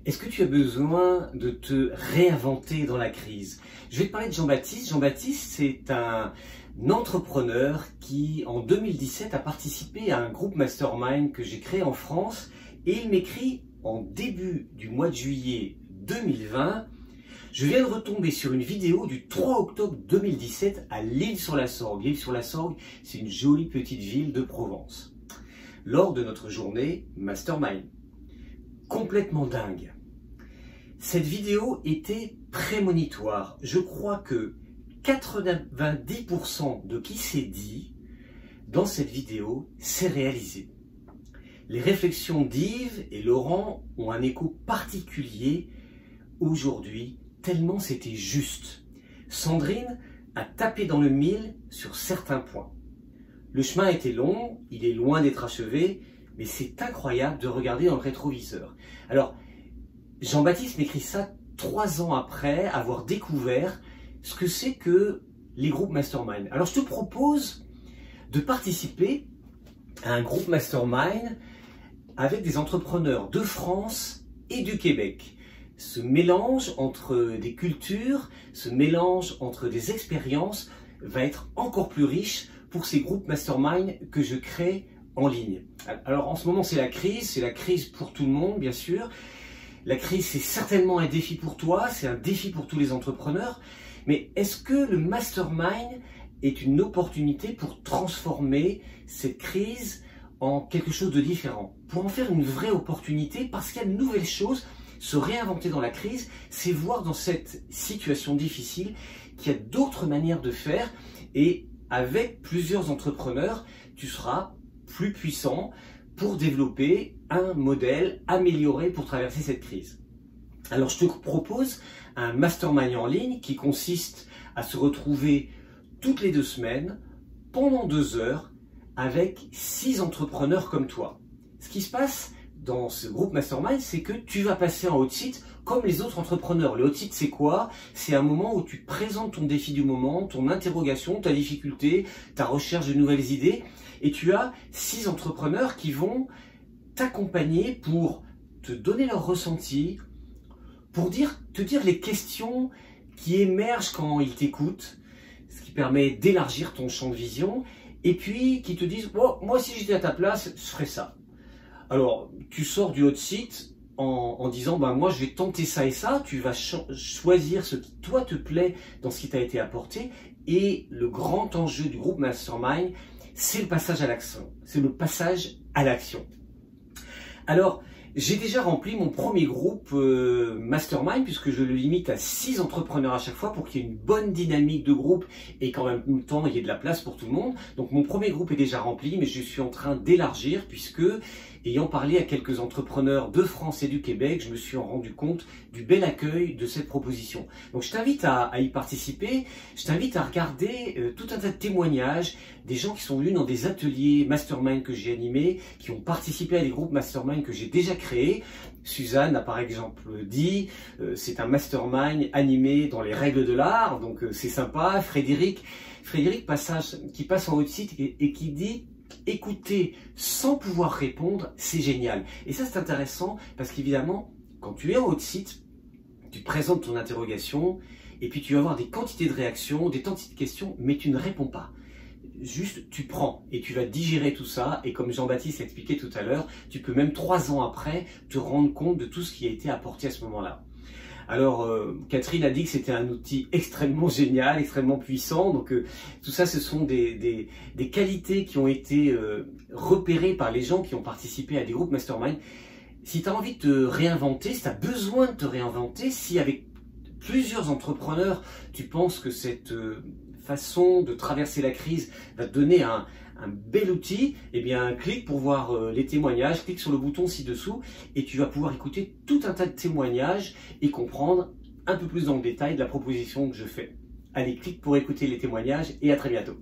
Est-ce que tu as besoin de te réinventer dans la crise? Je vais te parler de Jean-Baptiste. Jean-Baptiste, c'est un entrepreneur qui, en 2017, a participé à un groupe mastermind que j'ai créé en France et il m'écrit en début du mois de juillet 2020. Je viens de retomber sur une vidéo du 3 octobre 2017 à l'Isle-sur-la-Sorgue. L'Isle-sur-la-Sorgue, c'est une jolie petite ville de Provence. Lors de notre journée mastermind. Complètement dingue. Cette vidéo était prémonitoire. Je crois que 90% de qui s'est dit dans cette vidéo s'est réalisé. Les réflexions d'Yves et Laurent ont un écho particulier aujourd'hui, tellement c'était juste. Sandrine a tapé dans le mille sur certains points. Le chemin était long, il est loin d'être achevé, mais c'est incroyable de regarder dans le rétroviseur. Alors, Jean-Baptiste m'écrit ça 3 ans après avoir découvert ce que c'est que les groupes mastermind. Alors, je te propose de participer à un groupe mastermind avec des entrepreneurs de France et du Québec. Ce mélange entre des cultures, ce mélange entre des expériences va être encore plus riche pour ces groupes mastermind que je crée en ligne. Alors en ce moment c'est la crise pour tout le monde bien sûr. La crise c'est certainement un défi pour toi, c'est un défi pour tous les entrepreneurs. Mais est-ce que le mastermind est une opportunité pour transformer cette crise en quelque chose de différent? Pour en faire une vraie opportunité parce qu'il y a de nouvelles choses. Se réinventer dans la crise, c'est voir dans cette situation difficile qu'il y a d'autres manières de faire et avec plusieurs entrepreneurs, tu seras plus puissant pour développer un modèle amélioré pour traverser cette crise. Alors je te propose un mastermind en ligne qui consiste à se retrouver toutes les 2 semaines pendant 2 heures avec 6 entrepreneurs comme toi. Ce qui se passe dans ce groupe mastermind, c'est que tu vas passer en hot seat comme les autres entrepreneurs. Le hot seat, c'est quoi? C'est un moment où tu présentes ton défi du moment, ton interrogation, ta difficulté, ta recherche de nouvelles idées. Et tu as 6 entrepreneurs qui vont t'accompagner pour te donner leur ressenti, pour te dire les questions qui émergent quand ils t'écoutent, ce qui permet d'élargir ton champ de vision, et puis qui te disent oh, « moi si j'étais à ta place, je ferais ça ». Alors, tu sors du hot seat en disant bah, « moi je vais tenter ça et ça », tu vas choisir ce qui toi te plaît dans ce qui t'a été apporté, et le grand enjeu du groupe Mastermind, c'est le passage à l'action. C'est le passage à l'action. Alors, j'ai déjà rempli mon premier groupe Mastermind puisque je le limite à 6 entrepreneurs à chaque fois pour qu'il y ait une bonne dynamique de groupe et qu'en même temps il y ait de la place pour tout le monde. Donc mon premier groupe est déjà rempli, mais je suis en train d'élargir puisque, ayant parlé à quelques entrepreneurs de France et du Québec, je me suis rendu compte du bel accueil de cette proposition. Donc je t'invite à y participer, je t'invite à regarder tout un tas de témoignages des gens qui sont venus dans des ateliers mastermind que j'ai animés, qui ont participé à des groupes mastermind que j'ai déjà créés. Suzanne a par exemple dit, c'est un mastermind animé dans les règles de l'art, donc c'est sympa. Frédéric qui passe en hot seat et qui dit écouter sans pouvoir répondre, c'est génial. Et ça c'est intéressant parce qu'évidemment, quand tu es en hot seat, tu présentes ton interrogation et puis tu vas avoir des quantités de réactions, des quantités de questions, mais tu ne réponds pas. Juste, tu prends et tu vas digérer tout ça et comme Jean-Baptiste l'expliquait tout à l'heure, tu peux même 3 ans après te rendre compte de tout ce qui a été apporté à ce moment-là. Alors, Catherine a dit que c'était un outil extrêmement génial, extrêmement puissant. Donc, tout ça, ce sont des qualités qui ont été repérées par les gens qui ont participé à des groupes mastermind. Si tu as envie de te réinventer, si tu as besoin de te réinventer, si avec plusieurs entrepreneurs, tu penses que cette façon de traverser la crise va te donner un bel outil, eh bien clique pour voir les témoignages, clique sur le bouton ci-dessous et tu vas pouvoir écouter tout un tas de témoignages et comprendre un peu plus dans le détail de la proposition que je fais. Allez, clique pour écouter les témoignages et à très bientôt.